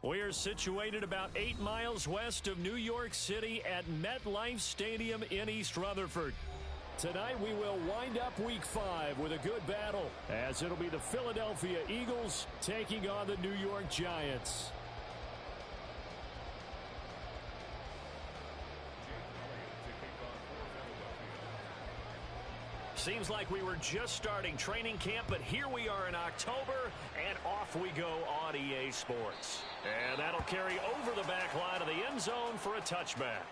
We're situated about 8 miles west of New York City at MetLife Stadium in East Rutherford. Tonight we will wind up Week 5 with a good battle, as it'll be the Philadelphia Eagles taking on the New York Giants. Seems like we were just starting training camp, but here we are in October, and off we go on EA Sports. And that'll carry over the back line of the end zone for a touchback.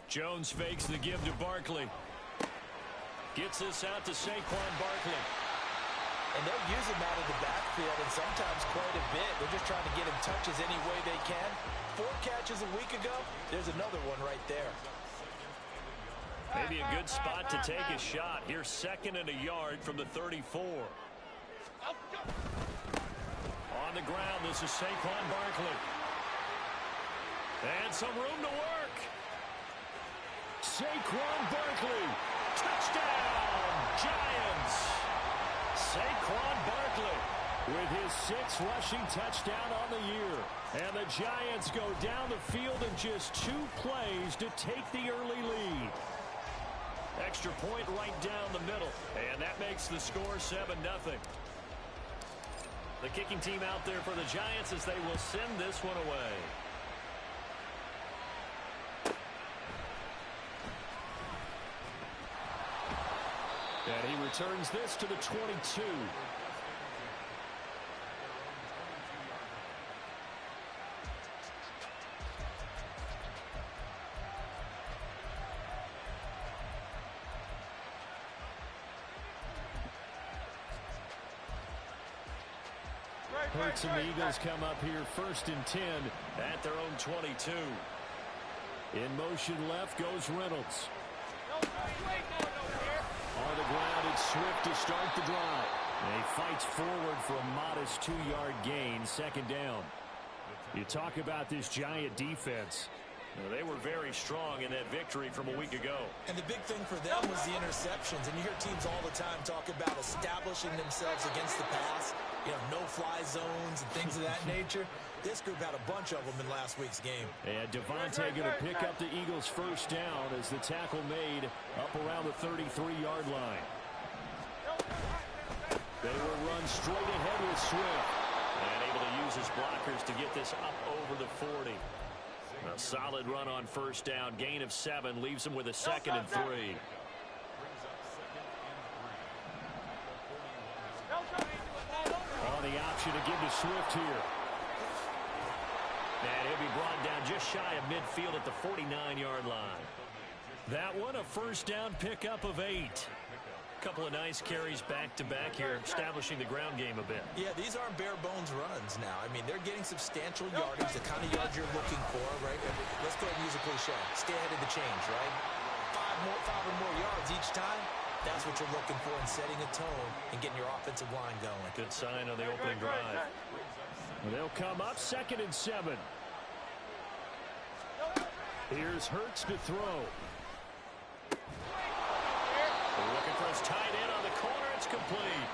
Jones fakes the give to Barkley. Gets this out to Saquon Barkley. And they'll use him out of the backfield, and sometimes quite a bit. They're just trying to get him touches any way they can. 4 catches a week ago. There's another one right there. Maybe a good spot to take a shot. Here's 2nd and a yard from the 34. On the ground, this is Saquon Barkley. And some room to work. Saquon Barkley, touchdown, Giants. Saquon Barkley with his 6th rushing touchdown on the year. And the Giants go down the field in just 2 plays to take the early lead. Extra point right down the middle, and that makes the score 7-0. The kicking team out there for the Giants as they will send this one away. And he returns this to the 22. Hurts and the Eagles come up here 1st and 10 at their own 22. In motion left goes Reynolds. On the ground, it's Swift to start the drive. And he fights forward for a modest 2-yard gain, 2nd down. You talk about this Giant defense. They were very strong in that victory from a week ago. And the big thing for them was the interceptions. And you hear teams all the time talk about establishing themselves against the pass. You know, no-fly zones and things of that nature. This group had a bunch of them in last week's game. And Devontae going to pick up the Eagles' 1st down as the tackle made up around the 33-yard line. They will run straight ahead with Swift. And able to use his blockers to get this up over the 40. A solid run on 1st down. Gain of 7 leaves him with a 2nd and 3. On the option to give to Swift here. And he'll be brought down just shy of midfield at the 49-yard line. That one a 1st down pickup of 8. Couple of nice carries back-to-back here, establishing the ground game a bit. Yeah, these aren't bare-bones runs now. I mean, they're getting substantial yardage, the kind of yards you're looking for, right? Let's go ahead and use a cliche. Stay ahead of the change, right? 5 or more yards each time. That's what you're looking for in setting a tone and getting your offensive line going. Good sign on the opening drive. They'll come up 2nd and 7. Here's Hurts to throw. Looking for his tight end on the corner. It's complete.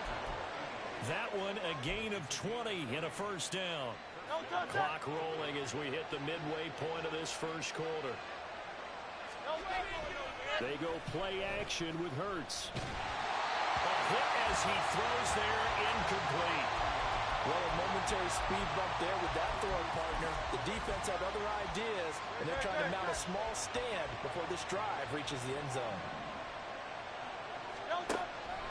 That one a gain of 20 and a 1st down. Clock rolling as we hit the midway point of this 1st quarter. They go play action with Hurts. A hit as he throws there, incomplete. Well, a momentary speed bump there with that throwing partner. The defense had other ideas, and they're trying to mount a small stand before this drive reaches the end zone.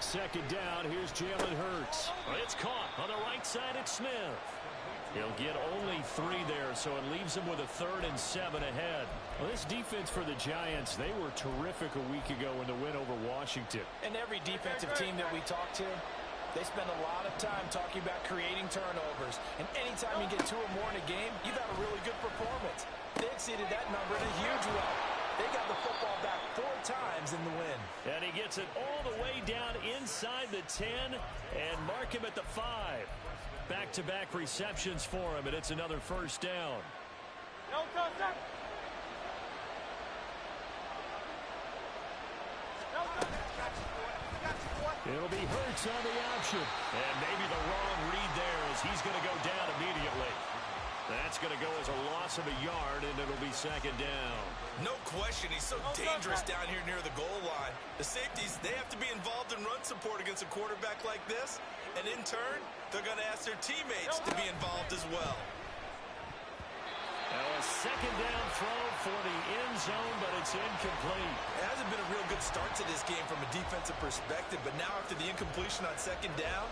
2nd down, here's Jalen Hurts. It's caught on the right side at Smith. He'll get only 3 there, so it leaves him with a 3rd and 7 ahead. Well, this defense for the Giants, they were terrific a week ago in the win over Washington. And every defensive team that we talk to, they spend a lot of time talking about creating turnovers. And anytime you get 2 or more in a game, you've had a really good performance. They exceeded that number in a huge way. They got the football back 4 times in the win. And he gets it all the way down inside the 10 and mark him at the 5. Back-to-back receptions for him, and it's another first down. No contact. It'll be Hurts on the option. And maybe the wrong read there as he's going to go down immediately. That's going to go as a loss of a yard, and it'll be second down. No question, he's so dangerous down here near the goal line. The safeties, they have to be involved in run support against a quarterback like this. And in turn, they're going to ask their teammates to be involved as well. Now a second down throw for the end zone, but it's incomplete. It hasn't been a real good start to this game from a defensive perspective, but now after the incompletion on second down,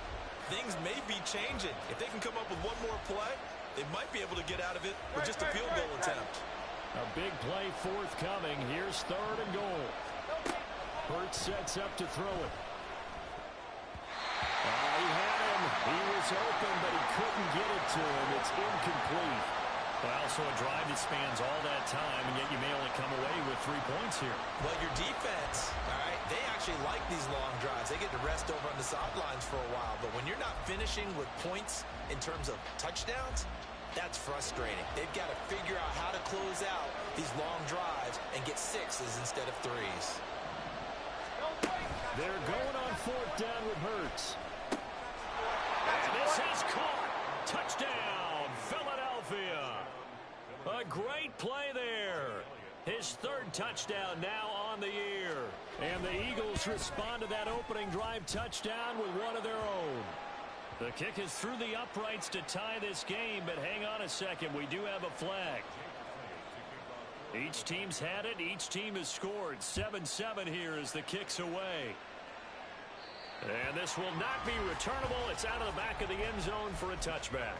things may be changing. If they can come up with one more play, they might be able to get out of it with just a field goal attempt. A big play forthcoming. Here's third and goal. Hurts sets up to throw it. He had him. He was open, but he couldn't get it to him. It's incomplete. Well, so a drive that spans all that time, and yet you may only come away with 3 points here. Well, your defense, all right, they actually like these long drives. They get to rest over on the sidelines for a while. But when you're not finishing with points in terms of touchdowns, that's frustrating. They've got to figure out how to close out these long drives and get 6s instead of 3s. They're going on fourth down with Hurts. And this is caught. Touchdown, Philadelphia. A great play there. His 3rd touchdown now on the year. And the Eagles respond to that opening drive touchdown with one of their own. The kick is through the uprights to tie this game, but hang on a second. We do have a flag. Each team's had it. Each team has scored. 7-7 here as the kick's away. And this will not be returnable. It's out of the back of the end zone for a touchback.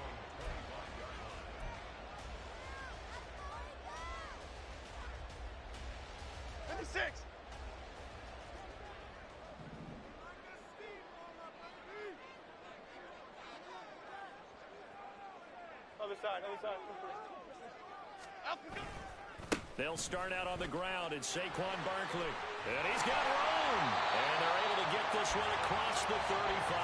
Other side, other side. They'll start out on the ground. It's Saquon Barkley. And he's got room. And they're able to get this one across the 35.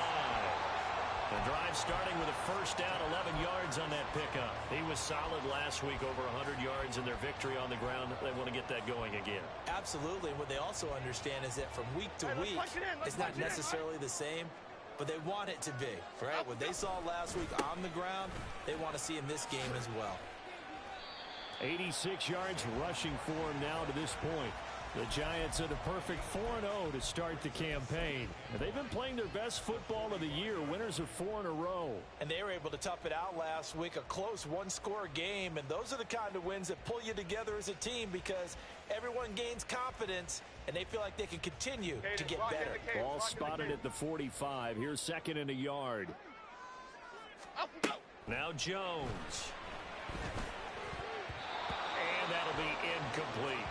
The drive starting with a first down, 11 yards on that pickup. He was solid last week, over 100 yards in their victory on the ground. They want to get that going again. Absolutely. What they also understand is that from week to week, it's not necessarily the same, but they want it to be, right? What they saw last week on the ground, they want to see in this game as well. 86 yards rushing for him now to this point. The Giants are the perfect 4-0 to start the campaign. They've been playing their best football of the year, winners of 4 in a row. And they were able to tough it out last week, a close one-score game. And those are the kind of wins that pull you together as a team because everyone gains confidence and they feel like they can continue to get better. Ball spotted at the 45. Here's second and a yard. Now Jones. And that'll be incomplete.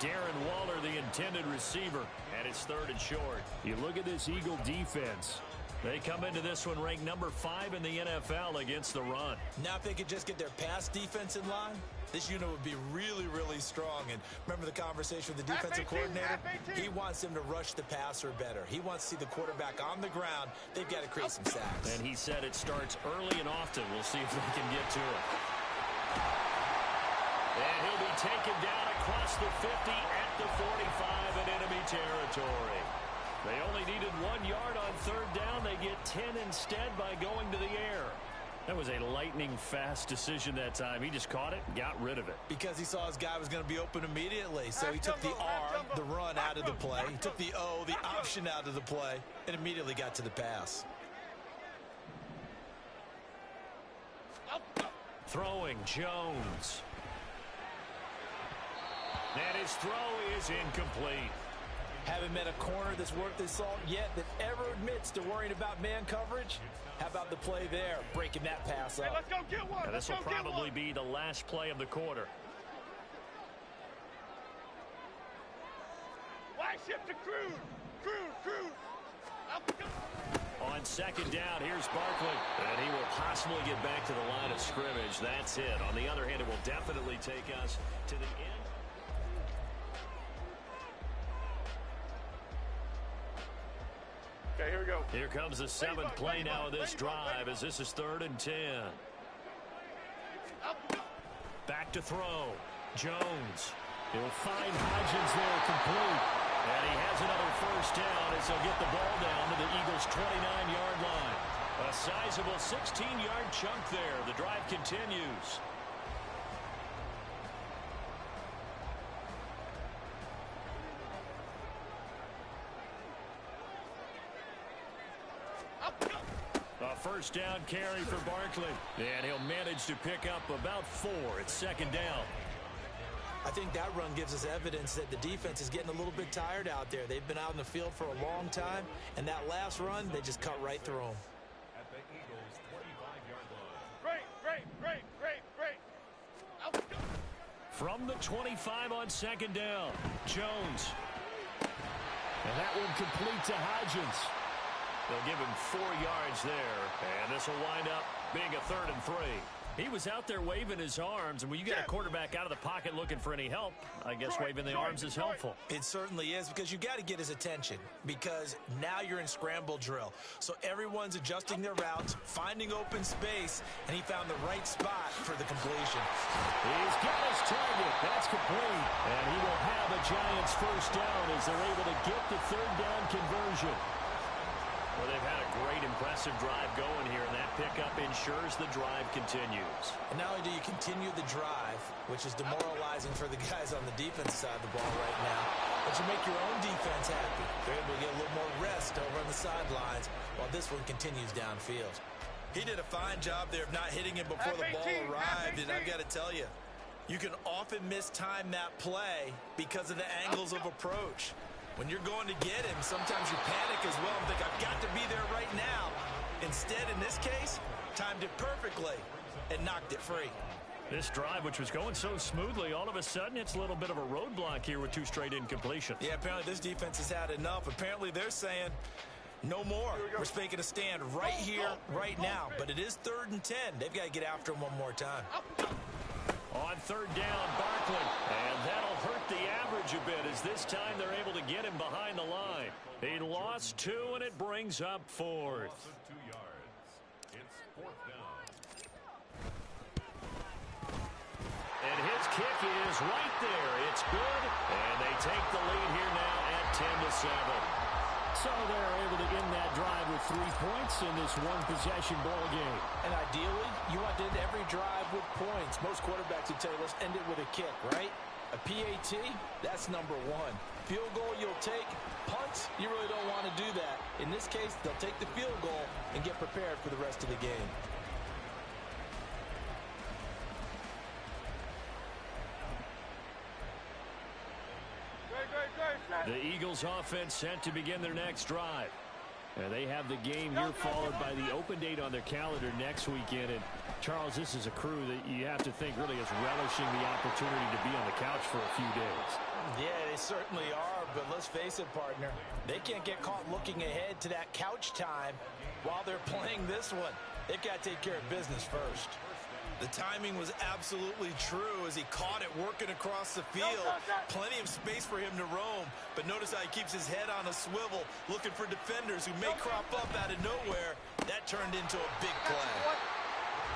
Darren Waller, the intended receiver, and it's third and short. You look at this Eagle defense. They come into this one ranked number 5 in the NFL against the run. Now if they could just get their pass defense in line, this unit would be really, really strong. And remember the conversation with the defensive coordinator? He wants them to rush the passer better. He wants to see the quarterback on the ground. They've got to create some sacks. And he said it starts early and often. We'll see if they can get to it. And he'll be taken down across the 50 at the 45 in enemy territory. They only needed 1 yard on third down. They get 10 instead by going to the air. That was a lightning-fast decision that time. He just caught it and got rid of it. Because he saw his guy was going to be open immediately. So he took the R, the run, out of the play. He took the O, the option, out of the play, and immediately got to the pass. Throwing, Jones. And his throw is incomplete. Haven't met a corner that's worth his salt yet that ever admits to worrying about man coverage. How about the play there, breaking that pass up? Hey, let's go get one. Now, this will probably be the last play of the quarter. Wide shift to Cruz. Cruz. On second down, here's Barkley. And he will possibly get back to the line of scrimmage. That's it. On the other hand, it will definitely take us to the end. Okay, here we go. Here comes the seventh play now of this drive as this is 3rd and 10. Back to throw. Jones. He'll find Hodgins there complete. And he has another first down as he'll get the ball down to the Eagles' 29-yard line. A sizable 16-yard chunk there. The drive continues. A first down carry for Barkley. And he'll manage to pick up about 4. It's 2nd down. I think that run gives us evidence that the defense is getting a little bit tired out there. They've been out in the field for a long time, and that last run, they just cut right through them. At the Eagles' 25-yard line. Great. From the 25 on 2nd down, Jones. And that one complete to Hodgins. They'll give him 4 yards there, and this will wind up being a 3rd and 3. He was out there waving his arms, and when you get a quarterback out of the pocket looking for any help, I guess waving the arms is helpful. It certainly is, because you got to get his attention, because now you're in scramble drill. So everyone's adjusting their routes, finding open space, and he found the right spot for the completion. He's got his target. That's complete. And he will have a Giants first down as they're able to get the 3rd down conversion. Well, they've had a great, impressive drive going here, and that pickup ensures the drive continues. And not only do you continue the drive, which is demoralizing for the guys on the defense side of the ball right now, but you make your own defense happy. They're able to get a little more rest over on the sidelines while this one continues downfield. He did a fine job there of not hitting him before the ball arrived, and I've got to tell you, you can often mistime that play because of the angles of approach. When you're going to get him, sometimes you panic as well and think, I've got to be there right now. Instead, in this case, timed it perfectly and knocked it free. This drive, which was going so smoothly, all of a sudden it's a little bit of a roadblock here with 2 straight incompletions. Yeah, apparently this defense has had enough. Apparently they're saying, no more. We're making a stand right here, right now. But it is 3rd and 10. They've got to get after him one more time. On 3rd down, Barkley. And that'll hurt the average a bit as this time they're able to get him behind the line. He lost 2, and it brings up 4th. Loss of 2 yards. It's 4th down. And his kick is right there. It's good, and they take the lead here now at 10-7. So they're able to end that drive with 3 points in this one-possession ball game. And ideally, you want to end every drive with points. Most quarterbacks would tell you, let's end it with a kick, right? A PAT, that's number 1. Field goal you'll take. Punts, you really don't want to do that. In this case, they'll take the field goal and get prepared for the rest of the game. The Eagles offense set to begin their next drive. And they have the game here followed by the open date on their calendar next weekend. And Charles, this is a crew that you have to think really is relishing the opportunity to be on the couch for a few days. Yeah, they certainly are, but let's face it, partner. They can't get caught looking ahead to that couch time while they're playing this one. They've got to take care of business first. The timing was absolutely true as he caught it working across the field. Plenty of space for him to roam, but notice how he keeps his head on a swivel, looking for defenders who may crop up out of nowhere. That turned into a big play.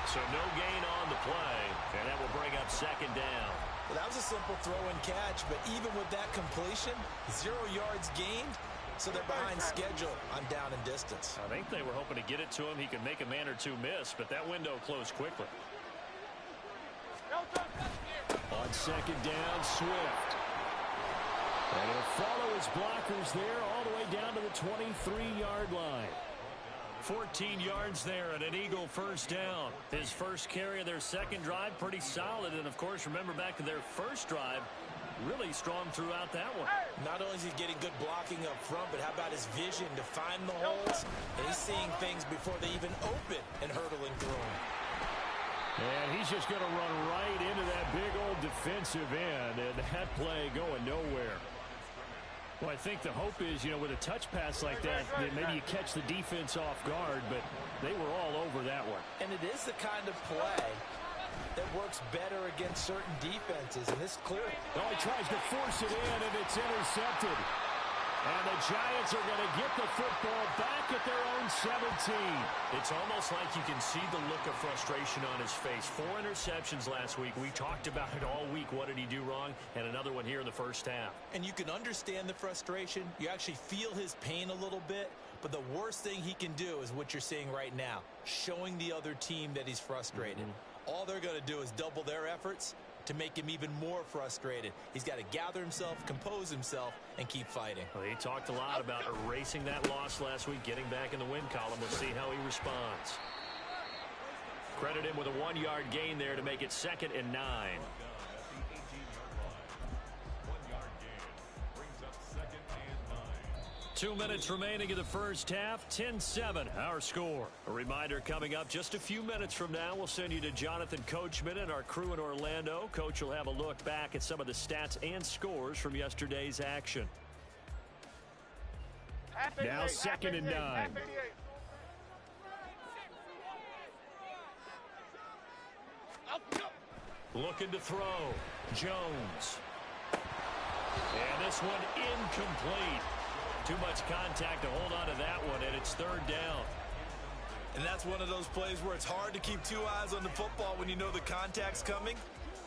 So no gain on the play, and that will bring up 2nd down. Well, that was a simple throw and catch, but even with that completion, 0 yards gained, so they're behind schedule on down and distance. I think they were hoping to get it to him. He could make a man or 2 miss, but that window closed quickly. On 2nd down, Swift. And he'll follow his blockers there all the way down to the 23-yard line. 14 yards there and an Eagle first down. His first carry of their 2nd drive, pretty solid. And, of course, remember back to their first drive, really strong throughout that one. Not only is he getting good blocking up front, but how about his vision to find the holes? And he's seeing things before they even open and hurtling through them. And he's just going to run right into that big old defensive end, and that play going nowhere. Well, I think the hope is, with a touch pass like that maybe you catch the defense off guard, but they were all over that one. And it is the kind of play that works better against certain defenses, and this clearly. Oh, he tries to force it in, and it's intercepted. And the Giants are going to get the football back at their own 17. It's almost like you can see the look of frustration on his face. 4 interceptions last week. We talked about it all week. What did he do wrong? And another one here in the first half. And you can understand the frustration. You actually feel his pain a little bit. But the worst thing he can do is what you're seeing right now, showing the other team that he's frustrated. All they're going to do is double their efforts to make him even more frustrated. He's got to gather himself, compose himself, and keep fighting. Well, he talked a lot about erasing that loss last week, getting back in the win column. We'll see how he responds. Credit him with a 1-yard gain there to make it 2nd and 9. 2 minutes remaining in the first half, 10-7, our score. A reminder coming up just a few minutes from now, we'll send you to Jonathan Coachman and our crew in Orlando. Coach will have a look back at some of the stats and scores from yesterday's action. Now 2nd and 9. Looking to throw. Jones. And this one incomplete. Too much contact to hold on to that one, and it's 3rd down. And that's one of those plays where it's hard to keep 2 eyes on the football when you know the contact's coming,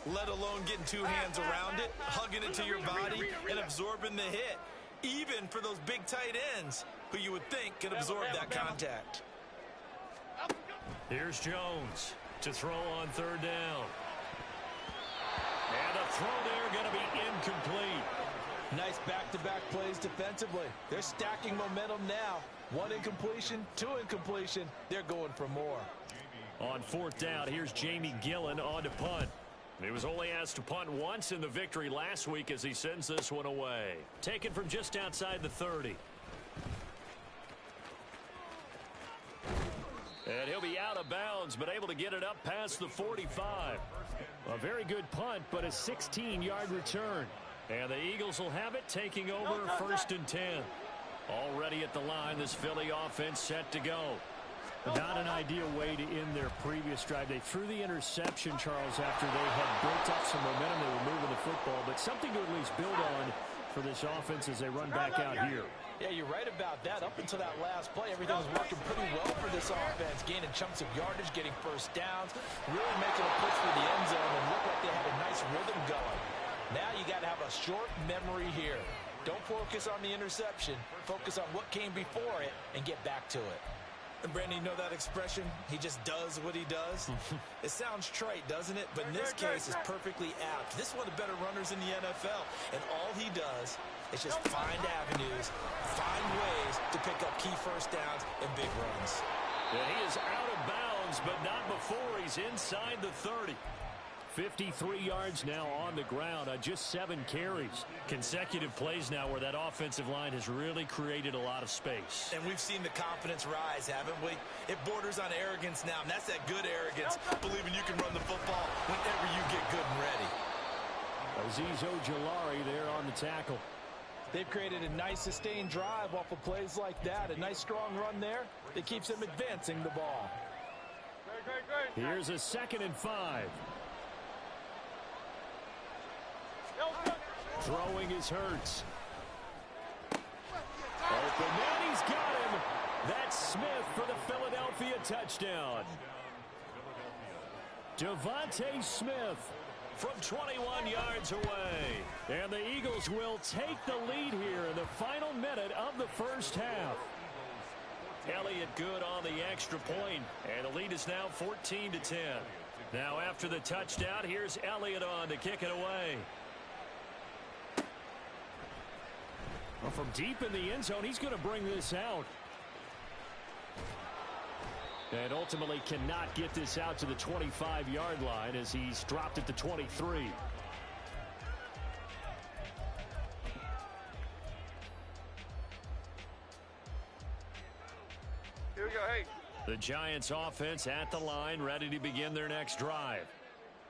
let alone getting 2 hands around it, hugging it to your body, and absorbing the hit, even for those big tight ends who you would think can absorb that contact. Here's Jones to throw on 3rd down. And a throw there going to be incomplete. Nice back-to-back plays defensively. They're stacking momentum now. 1 incompletion, 2 incompletion. They're going for more. On 4th down, here's Jamie Gillen on to punt. He was only asked to punt once in the victory last week as he sends this one away. Taken from just outside the 30. And he'll be out of bounds, but able to get it up past the 45. A very good punt, but a 16-yard return. And the Eagles will have it, taking over 1st and 10. Already at the line, this Philly offense set to go. Not an ideal way to end their previous drive. They threw the interception, Charles, after they had built up some momentum. They were moving the football, but something to at least build on for this offense as they run back out here. Yeah, you're right about that. Up until that last play, everything was working pretty well for this offense, gaining chunks of yardage, getting 1st downs, really making a push for the end zone, and looked like they had a nice rhythm going. Now you got to have a short memory here. Don't focus on the interception. Focus on what came before it and get back to it. And Brandon, you know that expression? He just does what he does. It sounds trite, doesn't it? But in this case, it's perfectly apt. This is one of the better runners in the NFL. And all he does is just find avenues, find ways to pick up key 1st downs and big runs. Yeah, he is out of bounds, but not before he's inside the 30. 53 yards now on the ground on just 7 carries. Consecutive plays now where that offensive line has really created a lot of space. And we've seen the confidence rise, haven't we? It borders on arrogance now, and that's that good arrogance, believing you can run the football whenever you get good and ready. Aesl Ojulari there on the tackle. They've created a nice sustained drive off of plays like that. A nice strong run there that keeps them advancing the ball. Here's a 2nd and 5. Throwing is Hurts. Open man, he's got him. That's Smith for the Philadelphia touchdown. Devontae Smith from 21 yards away. And the Eagles will take the lead here in the final minute of the first half. Elliott good on the extra point, and the lead is now 14-10. Now after the touchdown, here's Elliott on to kick it away. Well, from deep in the end zone, he's going to bring this out. And ultimately cannot get this out to the 25-yard line as he's dropped at the 23. Here we go, hey. The Giants offense at the line, ready to begin their next drive.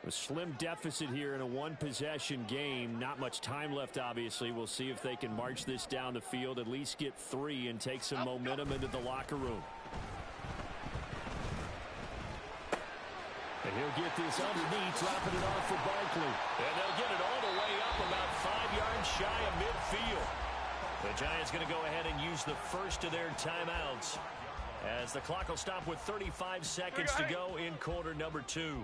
A slim deficit here in a 1-possession game. Not much time left, obviously. We'll see if they can march this down the field, at least get 3 and take some momentum into the locker room. And he'll get this underneath, dropping it off for Barkley. And they'll get it all the way up about 5 yards shy of midfield. The Giants going to go ahead and use the first of their timeouts as the clock will stop with 35 seconds to go in quarter number 2.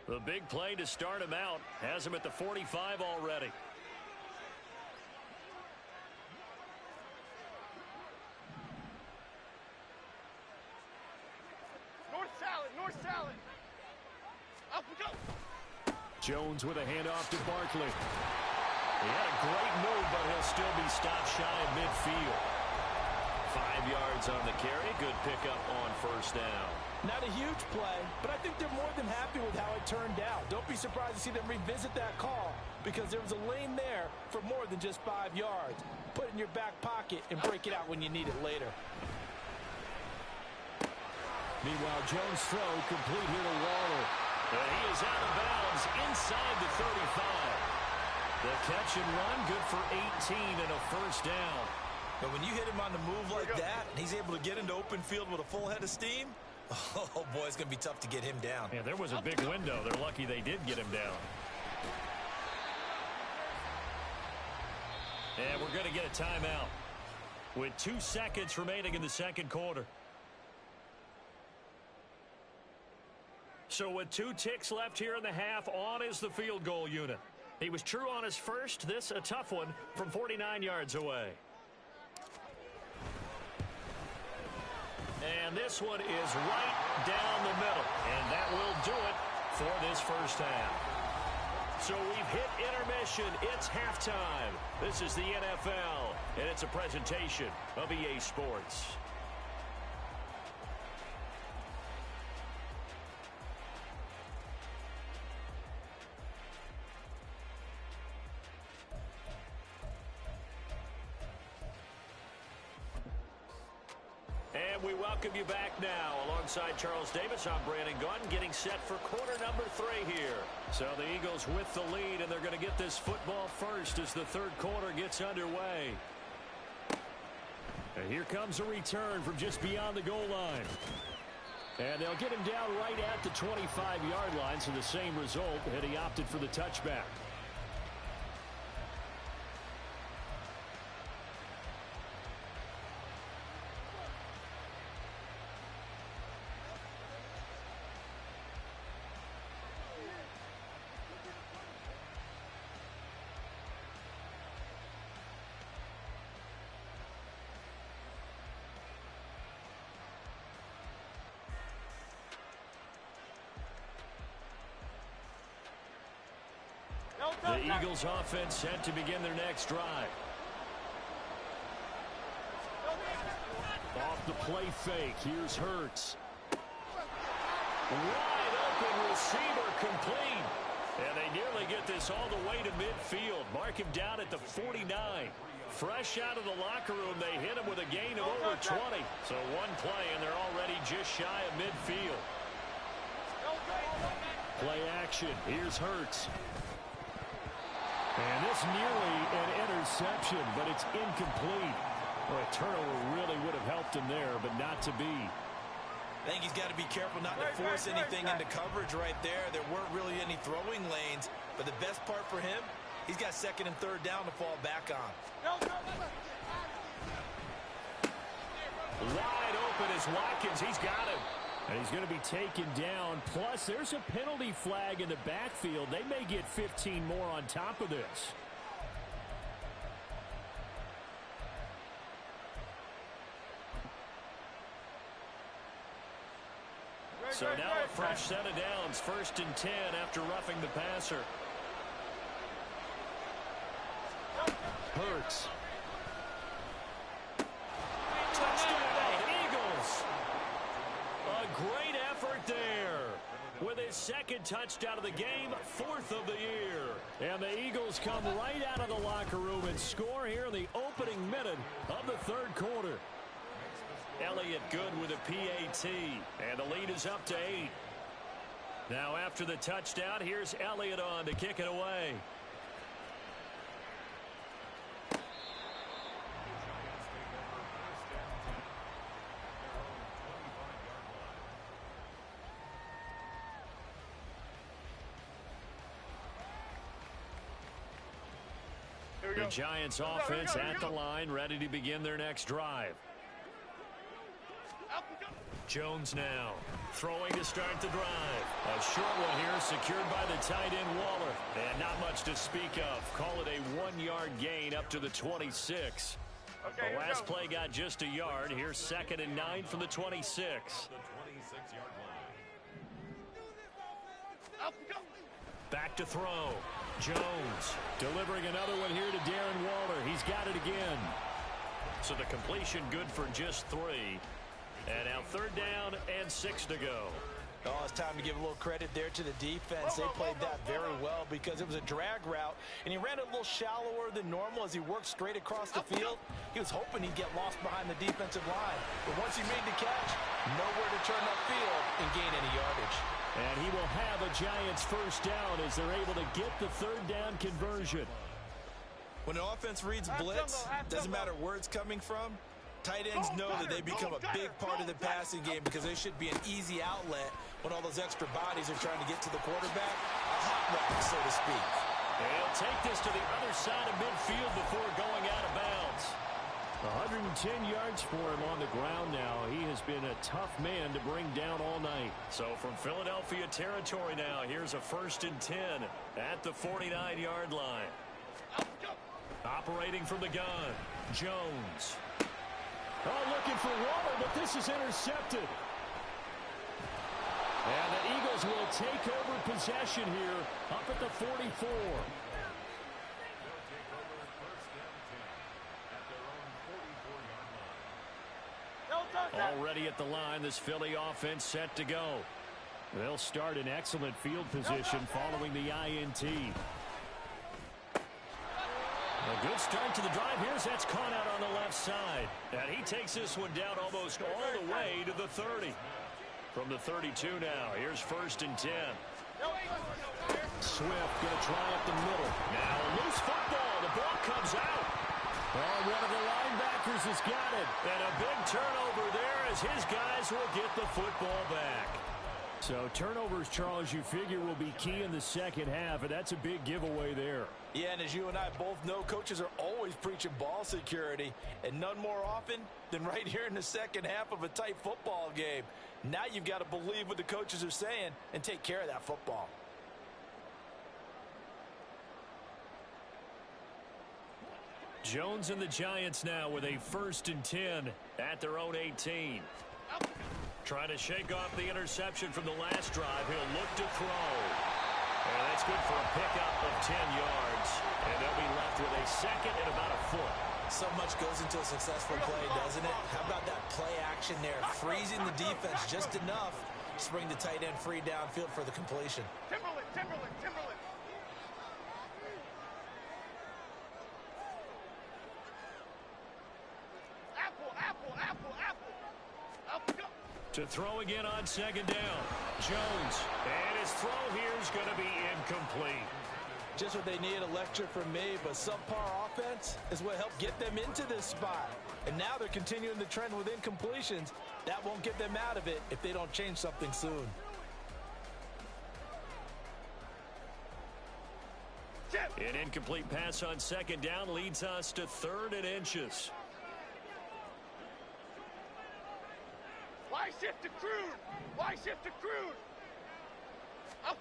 The big play to start him out has him at the 45 already. North salad, north salad. Up we go. Jones with a handoff to Barkley. He had a great move, but he'll still be stopped shy of midfield. 5 yards on the carry. Good pickup on first down. Not a huge play, but I think they're more than happy with how it turned out. Don't be surprised to see them revisit that call because there was a lane there for more than just 5 yards. Put it in your back pocket and break it out when you need it later. Meanwhile, Jones' throw complete here to Waddle. And he is out of bounds inside the 35. The catch and run, good for 18 and a first down. But when you hit him on the move like that, and he's able to get into open field with a full head of steam, oh, boy, it's going to be tough to get him down. Yeah, there was a big window. They're lucky they did get him down. And we're going to get a timeout with 2 seconds remaining in the second quarter. So with 2 ticks left here in the half, on is the field goal unit. He was true on his first. This a tough one from 49 yards away. And this one is right down the middle. And that will do it for this first half. So we've hit intermission. It's halftime. This is the NFL, and it's a presentation of EA Sports. And we welcome you back now. Alongside Charles Davis, I'm Brandon Gunn, getting set for quarter number 3 here. So the Eagles with the lead, and they're going to get this football first as the third quarter gets underway. And here comes a return from just beyond the goal line. And they'll get him down right at the 25-yard line, so the same result, and he opted for the touchback. The Eagles offense set to begin their next drive. Off the play fake, here's Hurts. Wide open receiver complete. And they nearly get this all the way to midfield. Mark him down at the 49. Fresh out of the locker room, they hit him with a gain of over 20. So one play, and they're already just shy of midfield. Play action, here's Hurts. And this nearly an interception, but it's incomplete. Well, a turnover really would have helped him there, but not to be. I think he's got to be careful not to force anything into coverage right there. There weren't really any throwing lanes, but the best part for him, he's got second and third down to fall back on. Wide open is Watkins. He's got him. And he's going to be taken down. Plus, there's a penalty flag in the backfield. They may get 15 more on top of this. So now a fresh set of downs. 1st and 10 after roughing the passer. Hurts. Touchdown, Eagles. A great effort there. With his second touchdown of the game, 4th of the year. And the Eagles come right out of the locker room and score here in the opening minute of the third quarter. Elliott good with a PAT, and the lead is up to 8. Now after the touchdown, here's Elliott on to kick it away. The Giants offense at the line, ready to begin their next drive. Jones now throwing to start the drive. A short one here secured by the tight end Waller. And not much to speak of. Call it a 1-yard gain up to the 26. Okay, The last play got just a yard. Here's 2nd and 9 from the 26. The 26-yard line. Back to throw. Jones delivering another one here to Darren Waller. He's got it again. So the completion good for just 3. And now 3rd down and 6 to go. Oh, it's time to give a little credit there to the defense. They played that very well because it was a drag route, and he ran it a little shallower than normal as he worked straight across the field. He was hoping he'd get lost behind the defensive line. But once he made the catch, nowhere to turn upfield and gain any yardage. And he will have a Giants 1st down as they're able to get the 3rd down conversion. When an offense reads blitz, doesn't matter where it's coming from, tight ends know that they become a big part of the passing game because they should be an easy outlet when all those extra bodies are trying to get to the quarterback. A hot route, so to speak. He'll take this to the other side of midfield before going out of bounds. 110 yards for him on the ground now. He has been a tough man to bring down all night. So from Philadelphia territory now, here's a 1st and 10 at the 49-yard line. Operating from the gun, Jones. Oh, looking for Waller, but this is intercepted. And the Eagles will take over possession here up at the 44. Already at the line, this Philly offense set to go. They'll start in excellent field position following the INT. A good start to the drive. That's caught out on the left side. And he takes this one down almost all the way to the 30. From the 32 now, here's 1st and 10. Swift going to try up the middle. Now a loose football. The ball comes out. Oh, one of the linebackers has got it. And a big turnover there as his guys will get the football back. So turnovers, Charles, you figure will be key in the 2nd half, and that's a big giveaway there. Yeah, and as you and I both know, coaches are always preaching ball security, and none more often than right here in the 2nd half of a tight football game. Now you've got to believe what the coaches are saying and take care of that football. Jones and the Giants now with a 1st and 10 at their own 18. Trying to shake off the interception from the last drive. He'll look to throw. And that's good for a pickup of 10 yards. And they'll be left with a 2nd and about a foot. So much goes into a successful play, doesn't it? How about that play action there? Freezing the defense just enough to bring the tight end free downfield for the completion. Timberland. Apple. To throw again on 2nd down. Jones. And his throw here is going to be incomplete. Just what they need, a lecture from me, but subpar offense is what helped get them into this spot. And now they're continuing the trend with incompletions. That won't get them out of it if they don't change something soon. An incomplete pass on 2nd down leads us to 3rd and inches. Why shift to crude? Up.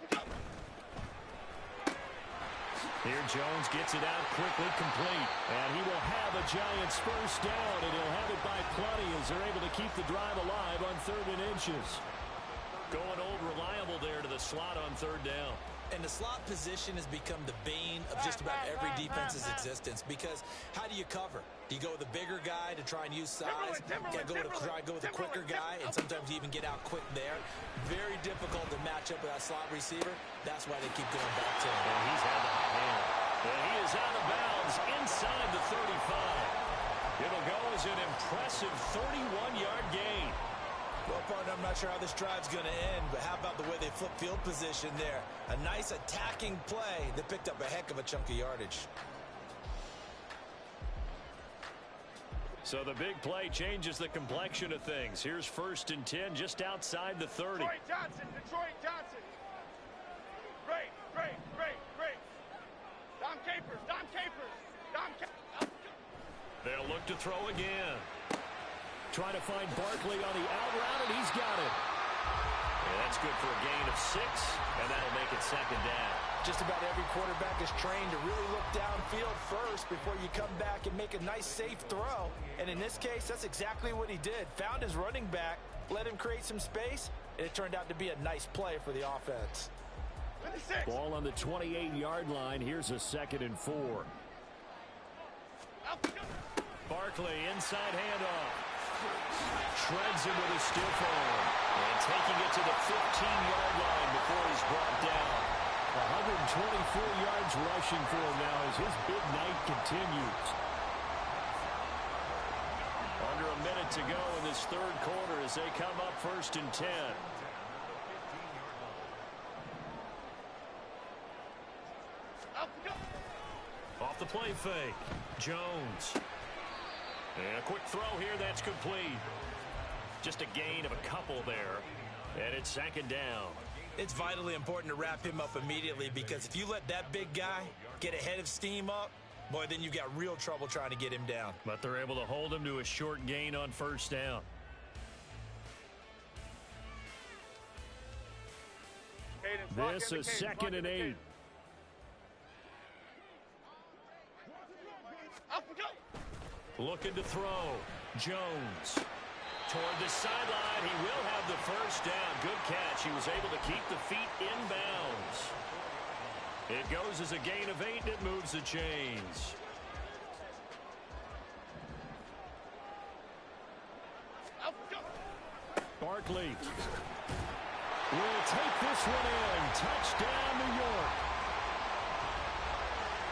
Here Jones gets it out quickly, complete. And he will have a Giants 1st down, and he'll have it by plenty as they're able to keep the drive alive on 3rd and inches. Going old reliable there to the slot on 3rd down. And the slot position has become the bane of just about every defense's existence because how do you cover? Do you go with a bigger guy to try and use size? Try to go with a quicker guy, and sometimes you even get out quick there. Very difficult to match up with that slot receiver. That's why they keep going back to him. And he's had the hot hand. And he is out of bounds inside the 35. It'll go as an impressive 31-yard gain. Well, partner, I'm not sure how this drive's going to end, but how about the way they flip field position there? A nice attacking play that picked up a heck of a chunk of yardage. So the big play changes the complexion of things. Here's 1st and 10 just outside the 30. Detroit Johnson. Great. Dom Capers. They'll look to throw again. Trying to find Barkley on the out route, and he's got it. Yeah, that's good for a gain of 6, and that'll make it second down. Just about every quarterback is trained to really look downfield first before you come back and make a nice, safe throw. And in this case, that's exactly what he did. Found his running back, let him create some space, and it turned out to be a nice play for the offense. 26. Ball on the 28-yard line. Here's a 2nd and 4. Barkley, inside handoff. Shreds him with a stiff arm. And taking it to the 15-yard line before he's brought down. 124 yards rushing for him now as his big night continues. Under a minute to go in this third quarter as they come up 1st and 10. Off the play fake. Jones. And a quick throw here, that's complete. Just a gain of a couple there. And it's 2nd down. It's vitally important to wrap him up immediately because if you let that big guy get a head of steam up, boy, then you got real trouble trying to get him down. But they're able to hold him to a short gain on 1st down. This is 2nd and 8. Looking to throw. Jones. Toward the sideline. He will have the 1st down. Good catch. He was able to keep the feet inbounds. It goes as a gain of 8, and it moves the chains. Barkley will take this one in. Touchdown, New York.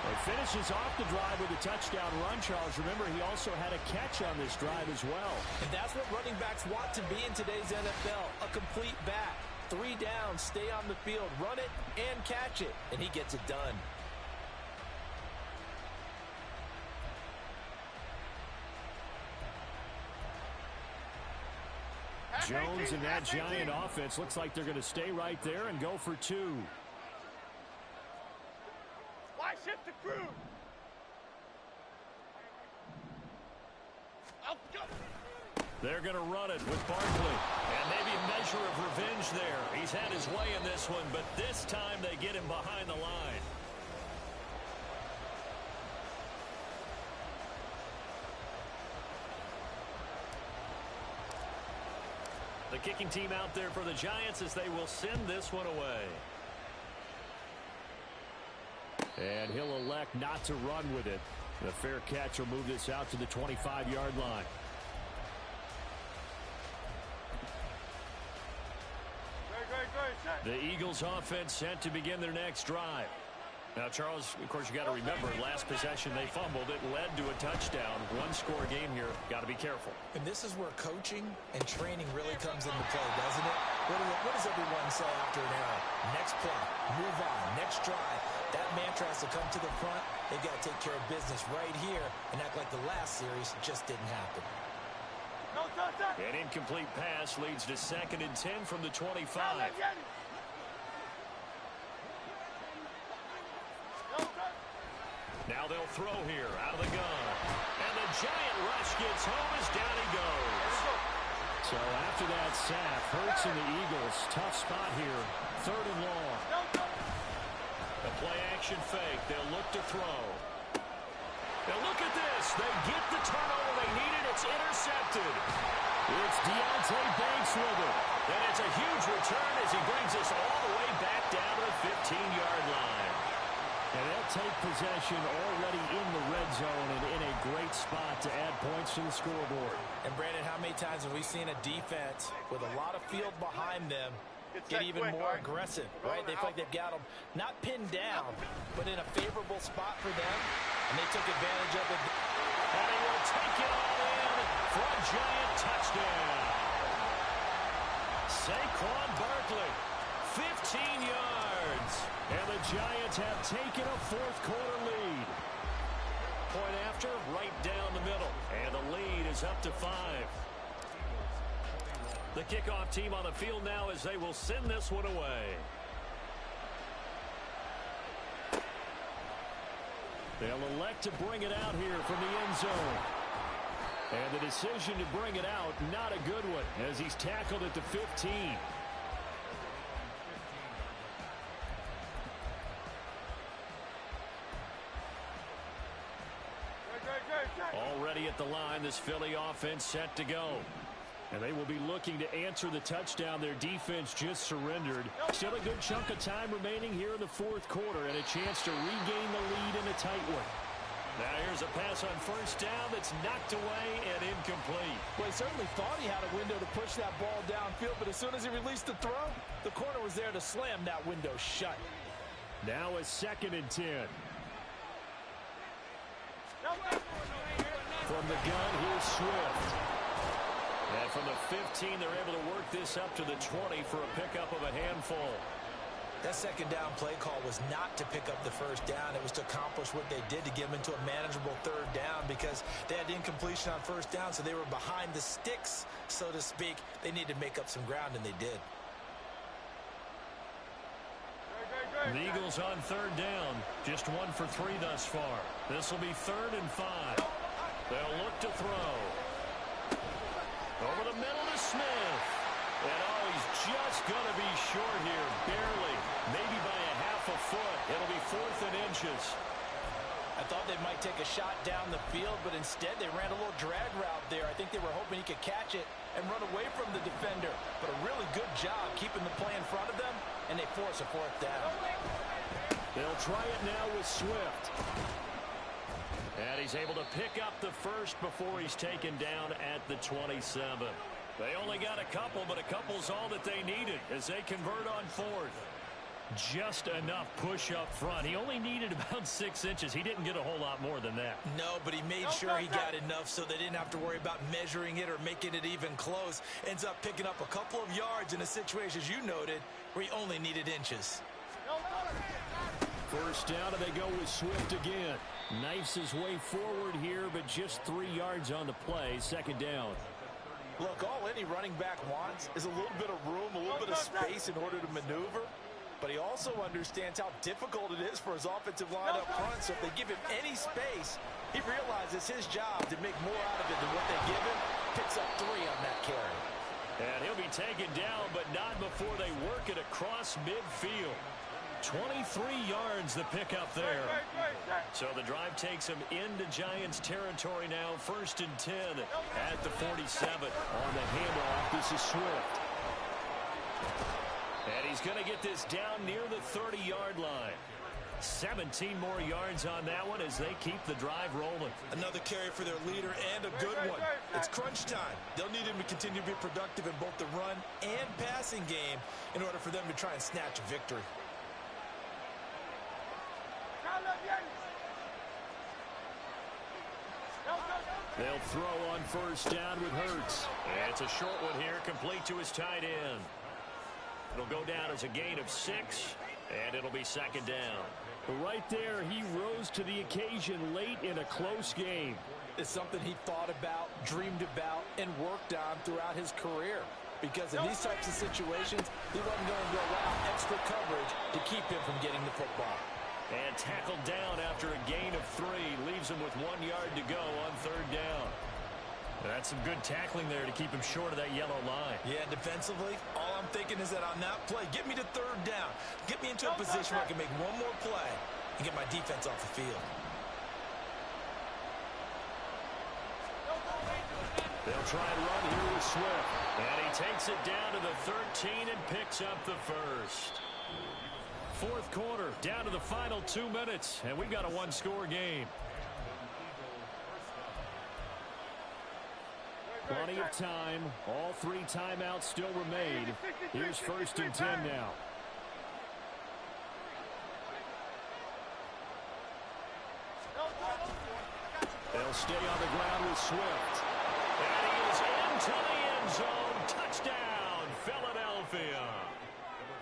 He finishes off the drive with a touchdown run, Charles. Remember, he also had a catch on this drive as well. And that's what running backs want to be in today's NFL, a complete back. 3 downs, stay on the field, run it, and catch it. And he gets it done. Jones and that Giant offense looks like they're going to stay right there and go for 2. Why shift the crew? They're going to run it with Barkley. And maybe a measure of revenge there. He's had his way in this one, but this time they get him behind the line. The kicking team out there for the Giants as they will send this one away. And he'll elect not to run with it. The fair catch will move this out to the 25-yard line. The Eagles offense set to begin their next drive. Now, Charles, of course, you got to remember, last possession they fumbled. It led to a touchdown. One-score game here. Got to be careful. And this is where coaching and training really comes into play, doesn't it? What does everyone say after an error? Next play, move on, next drive. That mantra has to come to the front. They've got to take care of business right here and act like the last series just didn't happen. An incomplete pass leads to 2nd and 10 from the 25. Now they'll throw here out of the gun. And the Giant rush gets home as down he goes. So after that sack, Hurts and the Eagles, tough spot here. 3rd and long. The play action fake. They'll look to throw. Now look at this. They get the turnover they needed. It's intercepted. It's Deontay Banks with it. And it's a huge return as he brings us all the way back down to the 15-yard line. And they'll take possession already in the red zone and in a great spot to add points to the scoreboard. And, Brandon, how many times have we seen a defense with a lot of field behind them get even more aggressive, right? They feel like they've got them not pinned down, but in a favorable spot for them, and they took advantage of it. And they will take it all in for a Giant touchdown. Saquon Barkley, 15 yards. And the Giants have taken a 4th quarter lead. Point after, right down the middle. And the lead is up to 5. The kickoff team on the field now as they will send this one away. They'll elect to bring it out here from the end zone. And the decision to bring it out, not a good one, as he's tackled at the 15. Already at the line, this Philly offense set to go. And they will be looking to answer the touchdown their defense just surrendered. Still a good chunk of time remaining here in the fourth quarter and a chance to regain the lead in a tight one. Now here's a pass on first down that's knocked away and incomplete. Well, he certainly thought he had a window to push that ball downfield, but as soon as he released the throw, the corner was there to slam that window shut. Now a 2nd and 10. From the gun, here's Swift. And from the 15, they're able to work this up to the 20 for a pickup of a handful. That second down play call was not to pick up the first down. It was to accomplish what they did to get them into a manageable third down because they had incompletion on first down, so they were behind the sticks, so to speak. They needed to make up some ground, and they did. The Eagles on third down. Just 1 for 3 thus far. This will be 3rd and 5. They'll look to throw. Over the middle to Smith. And he's just going to be short here, barely. Maybe by a half a foot. It'll be 4th and inches. I thought they might take a shot down the field, but instead they ran a little drag route there. I think they were hoping he could catch it and run away from the defender. But a really good job keeping the play in front of them, and they force a 4th down. They'll try it now with Swift. And he's able to pick up the first before he's taken down at the 27. They only got a couple, but a couple's all that they needed as they convert on 4th. Just enough push up front. He only needed about 6 inches. He didn't get a whole lot more than that. No, but he made sure he got enough so they didn't have to worry about measuring it or making it even close. Ends up picking up a couple of yards in a situation, as you noted, where he only needed inches. First down, and they go with Swift again. Knifes his way forward here, but just 3 yards on the play. 2nd down. Look, all any running back wants is a little bit of room, a little bit of space in order to maneuver. But he also understands how difficult it is for his offensive line up front. So if they give him any space, he realizes his job to make more out of it than what they give him. Picks up 3 on that carry. And he'll be taken down, but not before they work it across midfield. 23 yards the pickup there. So the drive takes him into Giants territory now. 1st and 10 at the 47. On the handoff, this is Swift. And he's going to get this down near the 30-yard line. 17 more yards on that one as they keep the drive rolling. Another carry for their leader and a good one. It's crunch time. They'll need him to continue to be productive in both the run and passing game in order for them to try and snatch a victory. They'll throw on first down with Hurts. And it's a short one here, complete to his tight end. It'll go down as a gain of 6, and it'll be 2nd down. Right there, he rose to the occasion late in a close game. It's something he thought about, dreamed about, and worked on throughout his career. Because in these types of situations, he wasn't going to go around extra coverage to keep him from getting the football. And tackled down after a gain of 3. Leaves him with 1 yard to go on 3rd down. That's some good tackling there to keep him short of that yellow line. Yeah, defensively, all I'm thinking is that on that play, get me to 3rd down. Get me into a position where I can make one more play and get my defense off the field. They'll try and run here with Swift. And he takes it down to the 13 and picks up the first. 4th quarter, down to the final 2 minutes, and we've got a 1-score game. Plenty of time. All 3 timeouts still remain. Here's 1st and 10 now. They'll stay on the ground with Swift. And he is into the end zone. Touchdown, Philadelphia.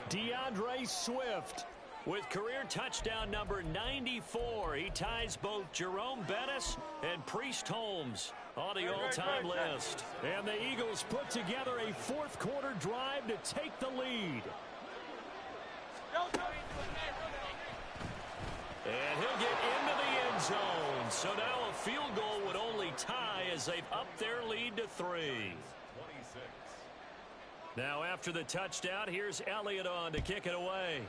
DeAndre Swift with career touchdown number 94. He ties both Jerome Bettis and Priest Holmes on the all-time list. And the Eagles put together a 4th quarter drive to take the lead. And he'll get into the end zone. So now a field goal would only tie as they've upped their lead to 3. 26. Now after the touchdown, here's Elliott on to kick it away.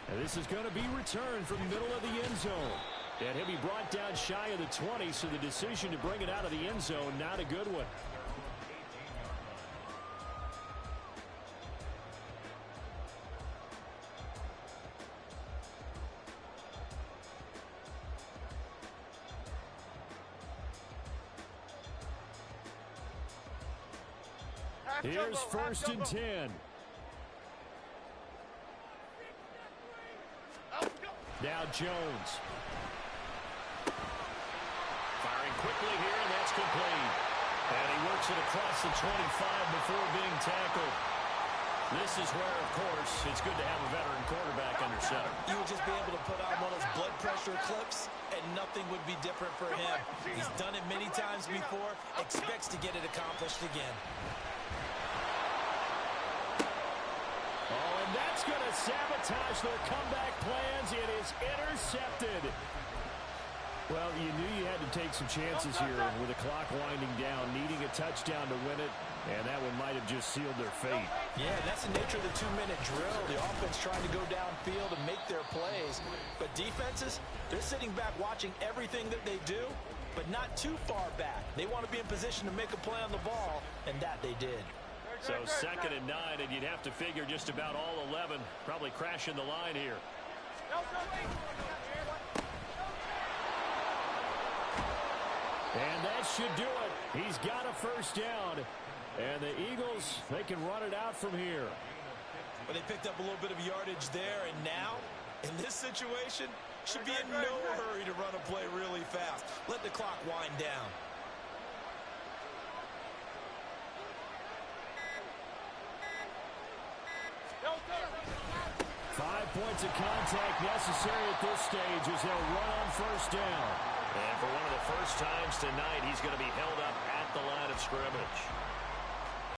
And this is going to be returned from the middle of the end zone. And he'll be brought down shy of the 20, so the decision to bring it out of the end zone, not a good one. Here's first and 10. Now Jones. Firing quickly here, and that's complete. And he works it across the 25 before being tackled. This is where, of course, it's good to have a veteran quarterback under center. You would just be able to put on one of those blood pressure clips, and nothing would be different for him. He's done it many times before, expects to get it accomplished again. Oh, and that's going to sabotage their comeback plans. It is intercepted. Well, you knew you had to take some chances here with the clock winding down, needing a touchdown to win it, and that one might have just sealed their fate. Yeah, that's the nature of the 2-minute drill. The offense trying to go downfield and make their plays. But defenses, they're sitting back watching everything that they do, but not too far back. They want to be in position to make a play on the ball, and that they did. So 2nd and 9, and you'd have to figure just about all 11 probably crashing the line here. And that should do it. He's got a first down. And the Eagles, they can run it out from here. Well, they picked up a little bit of yardage there, and now, in this situation, should be in no hurry to run a play really fast. Let the clock wind down. 5 points of contact necessary at this stage as they'll run on first down. And for one of the first times tonight, he's going to be held up at the line of scrimmage.